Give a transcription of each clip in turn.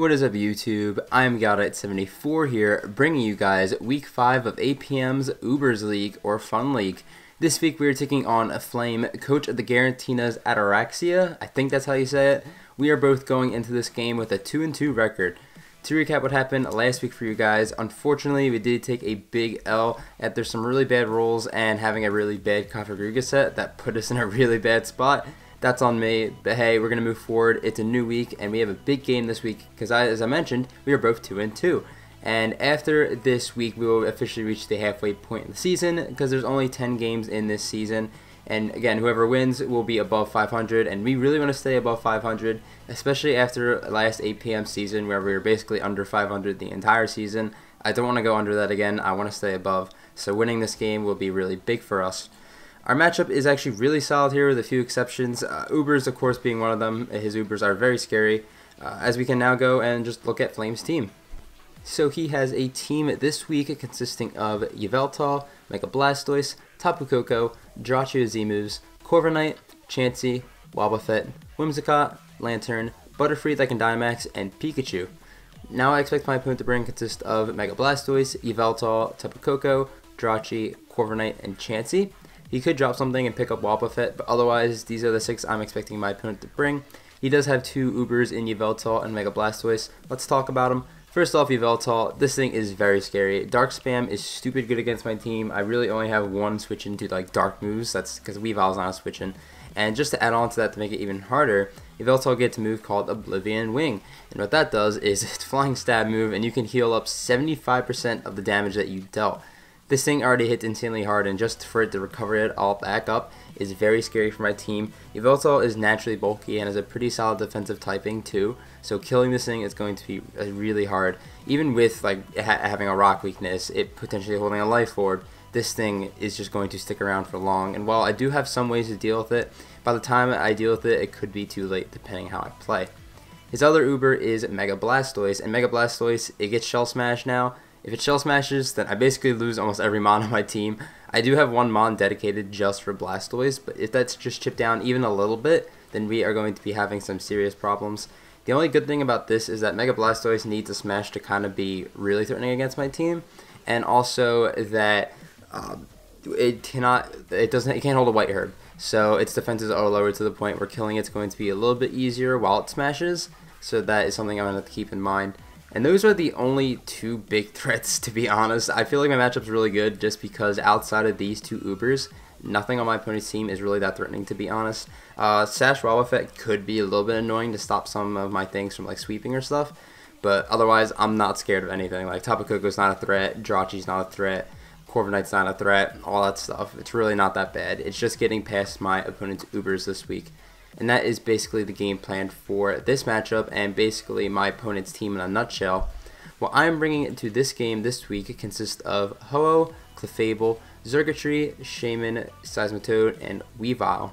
What is up, YouTube? I'm Giratina74 here, bringing you guys week 5 of APM's Ubers League, or Fun League. This week we are taking on a Flame, coach of the Giratina's Ataraxia. I think that's how you say it. We are both going into this game with a 2-2 record. To recap what happened last week for you guys, unfortunately we did take a big L after some really bad rolls and having a really bad Configuriga set that put us in a really bad spot. That's on me, but hey, we're going to move forward. It's a new week, and we have a big game this week because, as I mentioned, we are both 2-2. And after this week, we will officially reach the halfway point in the season because there's only 10 games in this season. And again, whoever wins will be above 500, and we really want to stay above 500, especially after last APM season where we were basically under 500 the entire season. I don't want to go under that again. I want to stay above. So winning this game will be really big for us. Our matchup is actually really solid here with a few exceptions. Ubers, of course, being one of them. His Ubers are very scary, as we can now go and just look at Flame's team. So he has a team this week consisting of Weveall, Mega Blastoise, Tapu Koko, Giratina Z-moves, Corviknight, Chansey, Wobbuffet, Whimsicott, Lantern, Butterfree that can Dynamax, and Pikachu. Now I expect my opponent to bring consist of Mega Blastoise, Weveall, Tapu Koko, Giratina, Corviknight, and Chansey. He could drop something and pick up Wobbuffet, but otherwise, these are the 6 I'm expecting my opponent to bring. He does have 2 Ubers in Weveall and Mega Blastoise. Let's talk about him. First off, Weveall, this thing is very scary. Dark Spam is stupid good against my team. I really only have one switch into like dark moves. That's because Weavall's not switching. And just to add on to that to make it even harder, Weveall gets a move called Oblivion Wing. And what that does is it's a flying stab move, and you can heal up 75% of the damage that you dealt. This thing already hits insanely hard, and just for it to recover it all back up is very scary for my team. Weveall is naturally bulky and has a pretty solid defensive typing too, so killing this thing is going to be really hard. Even with like having a rock weakness, it potentially holding a life orb, this thing is just going to stick around for long. And while I do have some ways to deal with it, by the time I deal with it, it could be too late depending how I play. His other Uber is Mega Blastoise, and Mega Blastoise, it gets Shell Smash now. If it Shell Smashes, then I basically lose almost every Mon on my team. I do have one Mon dedicated just for Blastoise, but if that's just chipped down even a little bit, then we are going to be having some serious problems. The only good thing about this is that Mega Blastoise needs a Smash to kind of be really threatening against my team, and also that it can't hold a White Herb, so its defenses are lowered to the point where killing it's going to be a little bit easier while it smashes. So that is something I'm going to have to keep in mind. And those are the only 2 big threats, to be honest. I feel like my matchup's really good just because outside of these 2 Ubers, nothing on my opponent's team is really that threatening, to be honest. Sash Wobbuffet could be a little bit annoying to stop some of my things from like sweeping or stuff, but otherwise I'm not scared of anything. Like Tapu Koko's not a threat, Giratia's not a threat, Corviknight's not a threat, all that stuff. It's really not that bad. It's just getting past my opponent's Ubers this week. And that is basically the game plan for this matchup and basically my opponent's team in a nutshell. What I'm bringing into this game this week consists of Ho-Oh, Clefable, Circuitry, Shaman, Seismitoad, and Weavall.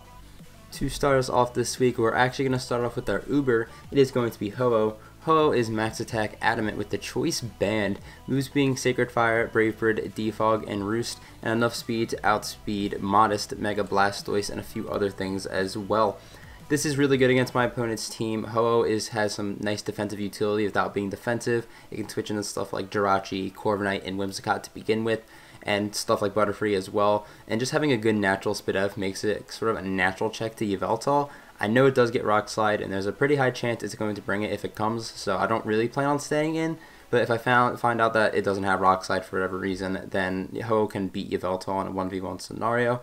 To start us off this week, we're actually going to start off with our Uber. It is going to be Ho-Oh. Ho-Oh is max attack adamant with the choice band, moves being Sacred Fire, Brave Bird, Defog, and Roost, and enough speed to outspeed Modest, Mega Blastoise, and a few other things as well. This is really good against my opponent's team. Ho-Oh has some nice defensive utility without being defensive. It can switch into stuff like Giratina, Corviknight, and Whimsicott to begin with, and stuff like Butterfree as well. And just having a good natural Spidef makes it sort of a natural check to Weveall. I know it does get Rock Slide, and there's a pretty high chance it's going to bring it if it comes, so I don't really plan on staying in. But if I find out that it doesn't have Rock Slide for whatever reason, then Ho-Oh can beat Weveall in a 1v1 scenario.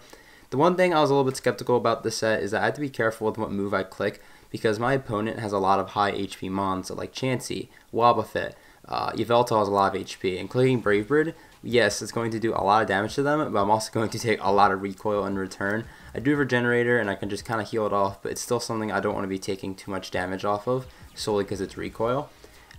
The one thing I was a little bit skeptical about this set is that I have to be careful with what move I click because my opponent has a lot of high HP mons, so like Chansey, Wobbuffet, Weveall has a lot of HP, and clicking Brave Bird, yes, it's going to do a lot of damage to them, but I'm also going to take a lot of recoil in return. I do have Regenerator, and I can just kind of heal it off, but it's still something I don't want to be taking too much damage off of, solely because it's recoil.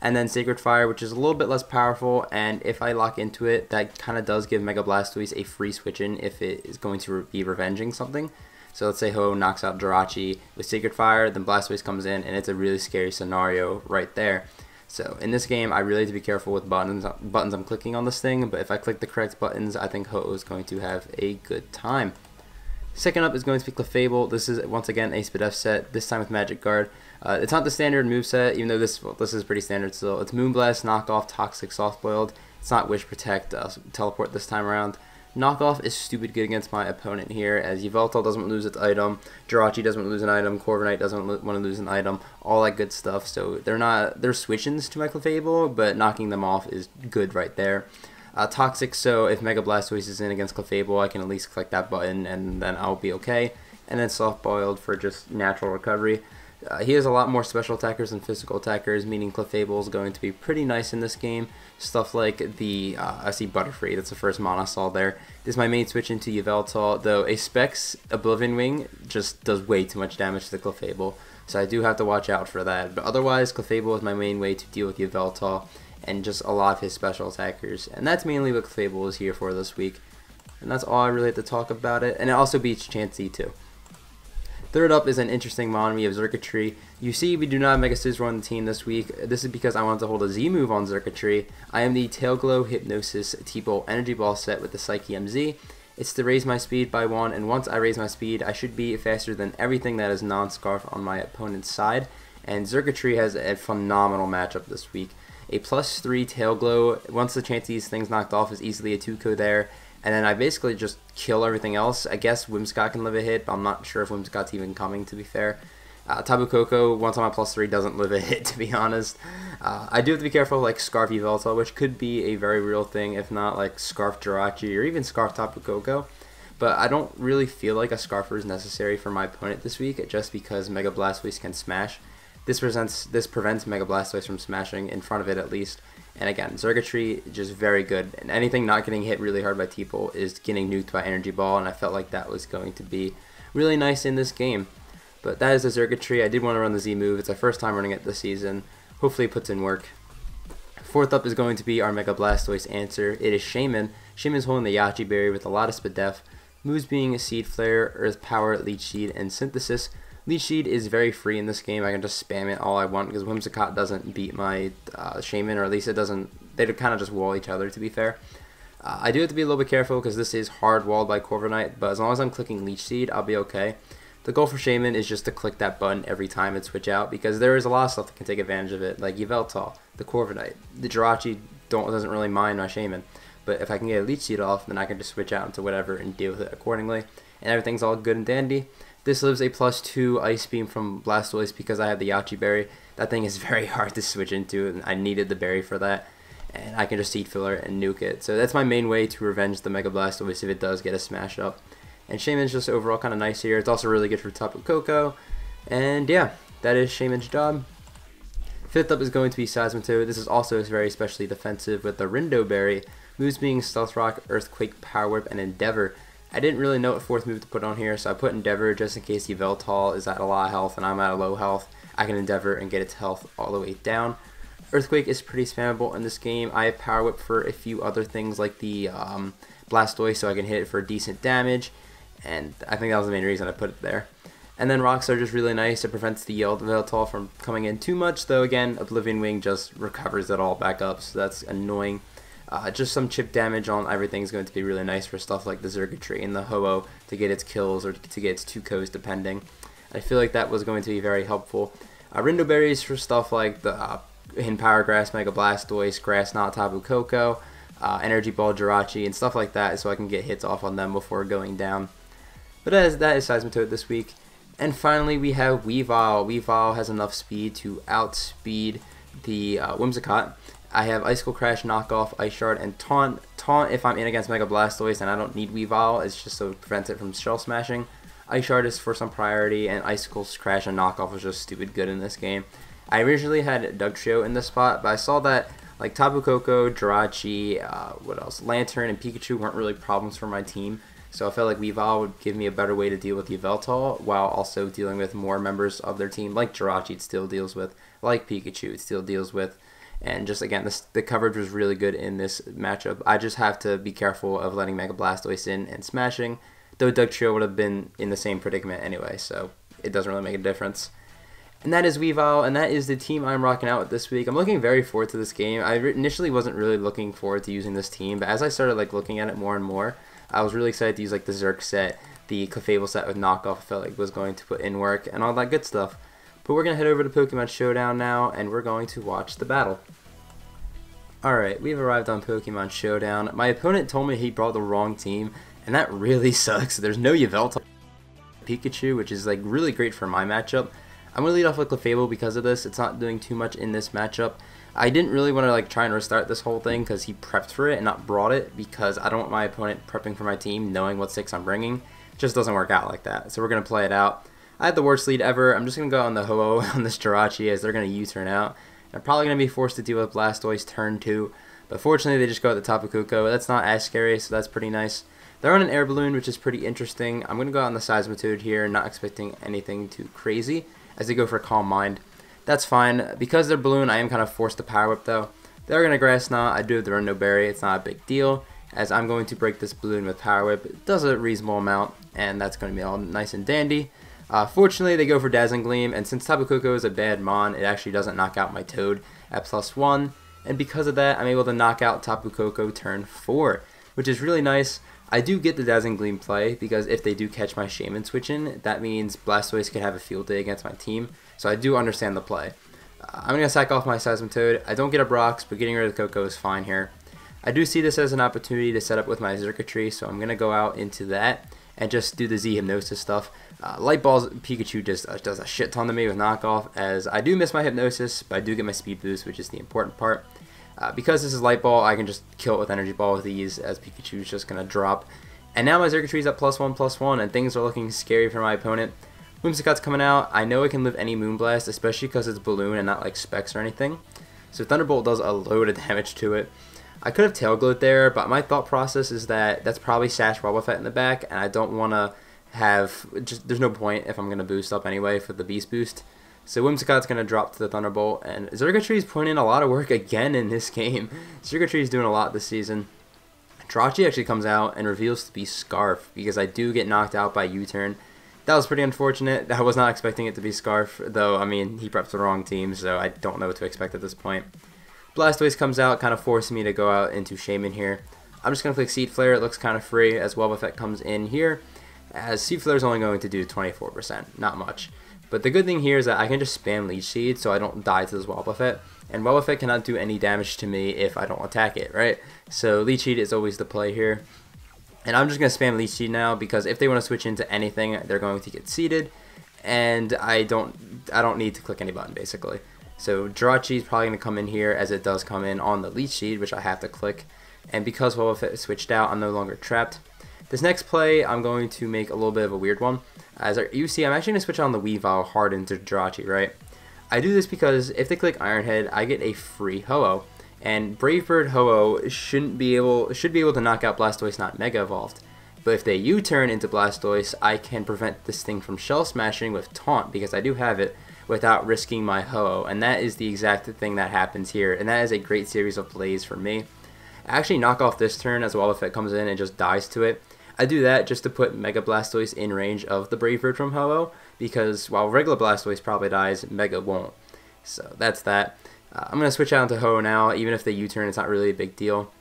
And then Sacred Fire, which is a little bit less powerful, and if I lock into it, that kind of does give Mega Blastoise a free switch in if it is going to be revenging something. So let's say Ho knocks out Giratina with Sacred Fire, then Blastoise comes in, and it's a really scary scenario right there. So in this game, I really have to be careful with buttons I'm clicking on this thing, but if I click the correct buttons, I think Ho is going to have a good time. Second up is going to be Clefable. This is once again a Spidef set, this time with Magic Guard. It's not the standard moveset, even though this is pretty standard still. It's Moonblast, Knockoff, Toxic, Soft Boiled. It's not Wish, Protect, Teleport this time around. Knockoff is stupid good against my opponent here, as Weveall doesn't lose its item, Giratina doesn't lose an item, Corviknight doesn't want to lose an item, all that good stuff. So they're switch-ins to my Clefable, but knocking them off is good right there. Toxic, so if Mega Blastoise is in against Clefable, I can at least click that button and then I'll be okay. And then Soft Boiled for just natural recovery. He has a lot more special attackers than physical attackers, meaning Clefable is going to be pretty nice in this game. Stuff like the, I see Butterfree, that's the first mon I saw there. This is my main switch into Weveall, though a Specs Oblivion Wing just does way too much damage to the Clefable, so I do have to watch out for that. But otherwise, Clefable is my main way to deal with Weveall and just a lot of his special attackers. And that's mainly what Clefable is here for this week. And that's all I really have to talk about it. And it also beats Chansey too. Third up is an interesting mon. We have Circuitry. You see, we do not have Mega Scizor on the team this week. This is because I wanted to hold a Z move on Circuitry. I am the Tail Glow Hypnosis T-Bolt Energy Ball set with the Psyche MZ. It's to raise my speed by 1, and once I raise my speed, I should be faster than everything that is non-Scarf on my opponent's side. And Circuitry has a phenomenal matchup this week. A +3 Tail Glow. Once the Chansey's thing's knocked off, is easily a 2-ko there. And then I basically just kill everything else. I guess Whimsicott can live a hit, but I'm not sure if Whimsicott's even coming, to be fair. Tapu Koko, once on my +3, doesn't live a hit, to be honest. I do have to be careful, like Scarf Weveall, which could be a very real thing, if not like Scarf Jirachi or even Scarf Tapu Koko. But I don't really feel like a Scarfer is necessary for my opponent this week, just because Mega Blastoise can smash. This prevents Mega Blastoise from smashing in front of it at least. And again, Circuitry just very good. And anything not getting hit really hard by T-Bolt is getting nuked by Energy Ball, and I felt like that was going to be really nice in this game. But that is the Circuitry. I did want to run the Z move. It's our first time running it this season. Hopefully it puts in work. Fourth up is going to be our Mega Blastoise answer. It is Shaman. Shaman's holding the Yachi Berry with a lot of Spadef. Moves being Seed Flare, Earth Power, Leech Seed, and Synthesis. Leech Seed is very free in this game. I can just spam it all I want because Whimsicott doesn't beat my Shaman, or at least it doesn't. They kind of just wall each other, to be fair. I do have to be a little bit careful because this is hard walled by Corviknight, but as long as I'm clicking Leech Seed, I'll be okay. The goal for Shaman is just to click that button every time and switch out, because there is a lot of stuff that can take advantage of it, like Weveall, the Corviknight. The Jirachi doesn't really mind my Shaman, but if I can get a Leech Seed off, then I can just switch out into whatever and deal with it accordingly, and everything's all good and dandy. This lives a +2 Ice Beam from Blastoise because I have the Yachi Berry. That thing is very hard to switch into, and I needed the berry for that. And I can just Seed Filler and nuke it. So that's my main way to revenge the Mega Blastoise if it does get a smash up. And Shaman's just overall kind of nice here. It's also really good for Tapu Koko. And yeah, that is Shaman's job. Fifth up is going to be Seismitoad. This is also very especially defensive with the Rindo Berry. Moves being Stealth Rock, Earthquake, Power Whip, and Endeavor. I didn't really know what fourth move to put on here, so I put Endeavor just in case Weveall is at a lot of health and I'm at a low health. I can Endeavor and get its health all the way down. Earthquake is pretty spammable in this game. I have Power Whip for a few other things like the Blastoise, so I can hit it for decent damage, and I think that was the main reason I put it there. And then Rocks are just really nice. It prevents the Yelled Weveall from coming in too much, though again, Oblivion Wing just recovers it all back up, so that's annoying. Just some chip damage on everything is going to be really nice for stuff like the Circuitry and the Ho-Oh to get its kills or to get its 2-Kos depending. I feel like that was going to be very helpful. Rindo Berries for stuff like the Hidden Power Grass, Mega Blastoise, Grass Knot, Tapu Koko, Energy Ball, Jirachi, and stuff like that, so I can get hits off on them before going down. But that is Seismitoad this week. And finally we have Weveall. Weveall has enough speed to outspeed the Whimsicott. I have Icicle Crash, Knockoff, Ice Shard, and Taunt. Taunt if I'm in against Mega Blastoise and I don't need Weveall, it's just so it prevents it from Shell Smashing. Ice Shard is for some priority, and Icicle Crash and Knockoff was just stupid good in this game. I originally had Dugtrio in this spot, but I saw that like Tapu Koko, Jirachi, what else? Lantern and Pikachu weren't really problems for my team. So I felt like Weveall would give me a better way to deal with Weveall while also dealing with more members of their team, like Jirachi it still deals with, like Pikachu it still deals with. And just again, the coverage was really good in this matchup. I just have to be careful of letting Mega Blastoise in and smashing, though Dugtrio would have been in the same predicament anyway, so it doesn't really make a difference. And that is Weveall, and that is the team I'm rocking out with this week. I'm looking very forward to this game. I initially wasn't really looking forward to using this team, but as I started like looking at it more and more, I was really excited to use like the Zerk set, the Clefable set with Knockoff I felt like was going to put in work, and all that good stuff. But we're going to head over to Pokemon Showdown now, and we're going to watch the battle. Alright, we've arrived on Pokemon Showdown. My opponent told me he brought the wrong team, and that really sucks. There's no Weveall Pikachu, which is like really great for my matchup. I'm going to lead off with Weveall because of this. It's not doing too much in this matchup. I didn't really want to like try and restart this whole thing because he prepped for it and not brought it, because I don't want my opponent prepping for my team knowing what 6 I'm bringing. It just doesn't work out like that. So we're going to play it out. I had the worst lead ever. I'm just going to go on the Ho-Oh on this Giratina as they're going to U-turn out. I'm probably going to be forced to deal with Blastoise turn 2. But fortunately, they just go at the Tapu Koko. That's not as scary, so that's pretty nice. They're on an air balloon, which is pretty interesting. I'm going to go out on the Seismitoad here, not expecting anything too crazy, as they go for Calm Mind. That's fine. Because they're balloon, I am kind of forced to Power Whip, though. They're going to Grass Knot. I do have the Run No Berry. It's not a big deal, as I'm going to break this balloon with Power Whip. It does a reasonable amount, and that's going to be all nice and dandy. Fortunately, they go for Dazzling Gleam, and since Tapu Koko is a bad mon, it actually doesn't knock out my Toad at +1, and because of that, I'm able to knock out Tapu Koko turn 4, which is really nice. I do get the Dazzling Gleam play, because if they do catch my Shaman switch in, that means Blastoise could have a field day against my team, so I do understand the play. I'm going to sack off my Seismitoad. I don't get a Brox, but getting rid of the Koko is fine here. I do see this as an opportunity to set up with my circuitry, so I'm going to go out into that and just do the Z Hypnosis stuff. Light Ball's Pikachu just does a shit ton to me with knockoff, as I do miss my Hypnosis, but I do get my speed boost, which is the important part. Because this is Light Ball, I can just kill it with Energy Ball with ease, as Pikachu's just going to drop. And now my circuitry's at +1/+1, and things are looking scary for my opponent. Whimsicott's coming out. I know it can live any Moonblast, especially because it's balloon and not like Specs or anything. So Thunderbolt does a load of damage to it. I could have Tail Gloat there, but my thought process is that that's probably Sash Wobbuffet in the back, and I don't want to have, there's no point if I'm going to boost up anyway for the Beast Boost. So Whimsicott's going to drop to the Thunderbolt, and Circuitry's putting in a lot of work again in this game. Circuitry's doing a lot this season. Ataraxia actually comes out and reveals to be Scarf, because I do get knocked out by U-turn. That was pretty unfortunate. I was not expecting it to be Scarf, though, I mean, he prepped the wrong team, so I don't know what to expect at this point. Blastoise comes out, kind of forcing me to go out into Shaman here. I'm just going to click Seed Flare. It looks kind of free, as Wobbuffet comes in here, as Seed Flare is only going to do 24%, not much. But the good thing here is that I can just spam Leech Seed so I don't die to this Wobbuffet, and Wobbuffet cannot do any damage to me if I don't attack it, right? So Leech Seed is always the play here. And I'm just going to spam Leech Seed now, because if they want to switch into anything, they're going to get seeded, and I don't need to click any button, basically. So Giratina is probably going to come in here, as it does come in on the Leech Seed, which I have to click. And because Wobbuffet is switched out, I'm no longer trapped. This next play, I'm going to make a little bit of a weird one. As you see, I'm actually going to switch on the Weveall hard into Giratina, right? I do this because if they click Iron Head, I get a free Ho-Oh. And Brave Bird Ho-Oh should be able to knock out Blastoise not Mega Evolved. But if they U-turn into Blastoise, I can prevent this thing from Shell Smashing with Taunt, because I do have it, without risking my Ho-Oh, and that is the exact thing that happens here, and that is a great series of plays for me. I actually knock off this turn as Wobbuffet comes in and just dies to it. I do that just to put Mega Blastoise in range of the Brave Bird from Ho-Oh, because while regular Blastoise probably dies, Mega won't. So that's that. I'm going to switch out into Ho-Oh now. Even if they U-turn, it's not really a big deal,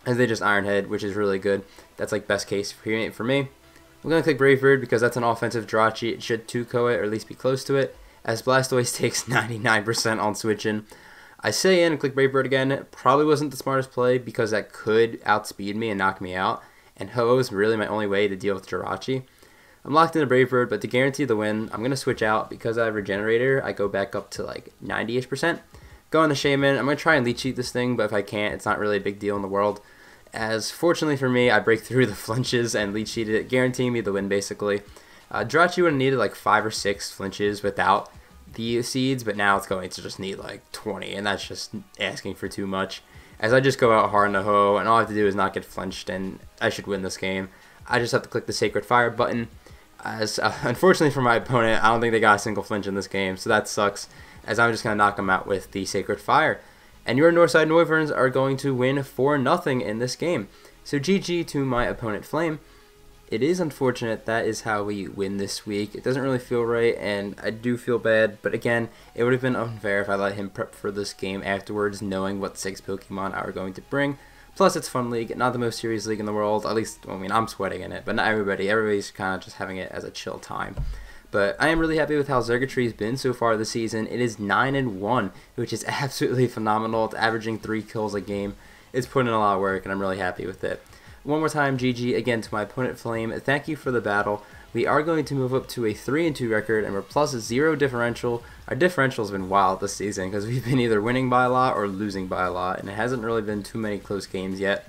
as they just Iron Head, which is really good. That's like best case for me. I'm going to click Brave Bird because that's an offensive Giratina. It should 2-ko it, or at least be close to it, as Blastoise takes 99% on switching. I say in and click Brave Bird again. It probably wasn't the smartest play, because that could outspeed me and knock me out, and Ho-Oh is really my only way to deal with Giratina. I'm locked into Brave Bird, but to guarantee the win, I'm going to switch out. Because I have Regenerator, I go back up to like 90-ish%. Go on the Shaman. I'm going to try and Leech Seed this thing, but if I can't, it's not really a big deal in the world. As fortunately for me, I break through the flinches and Leech Seeded it, guaranteeing me the win basically. Giratina would have needed like 5 or 6 flinches without the seeds, but now it's going to just need like 20, and that's just asking for too much. As I just go out hard in the Ho, and all I have to do is not get flinched, and I should win this game. I just have to click the Sacred Fire button. As unfortunately for my opponent, I don't think they got a single flinch in this game, so that sucks, as I'm just going to knock them out with the Sacred Fire. And your Northside Noiverns are going to win 4-0 in this game. So GG to my opponent Flame. It is unfortunate that is how we win this week. It doesn't really feel right, and I do feel bad, but again, it would have been unfair if I let him prep for this game afterwards, knowing what 6 Pokemon I were going to bring. Plus, it's Fun League, not the most serious league in the world, at least, I mean, I'm sweating in it, but not everybody. Everybody's kind of just having it as a chill time. But I am really happy with how circuitry has been so far this season. It is 9-1, which is absolutely phenomenal. It's averaging 3 kills a game. It's putting in a lot of work, and I'm really happy with it. One more time, GG again to my opponent Flame. Thank you for the battle. We are going to move up to a 3-2 record, and we're +0 differential. Our differential has been wild this season because we've been either winning by a lot or losing by a lot, and it hasn't really been too many close games yet.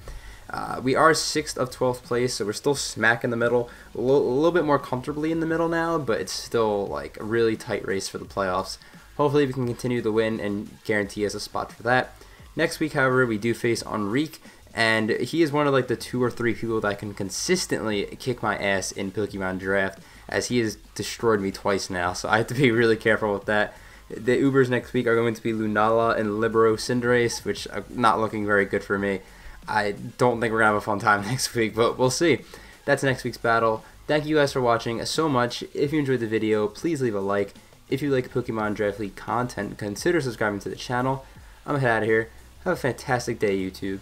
We are 6th of 12th place, so we're still smack in the middle. A little bit more comfortably in the middle now, but it's still like a really tight race for the playoffs. Hopefully we can continue to win and guarantee us a spot for that. Next week, however, we do face Enrique, and he is one of like the 2 or 3 people that can consistently kick my ass in Pokemon Draft, as he has destroyed me twice now, so I have to be really careful with that. The Ubers next week are going to be Lunala and Libero Cinderace, which are not looking very good for me. I don't think we're going to have a fun time next week, but we'll see. That's next week's battle. Thank you guys for watching so much. If you enjoyed the video, please leave a like. If you like Pokemon Draft League content, consider subscribing to the channel. I'm going to head out of here. Have a fantastic day, YouTube.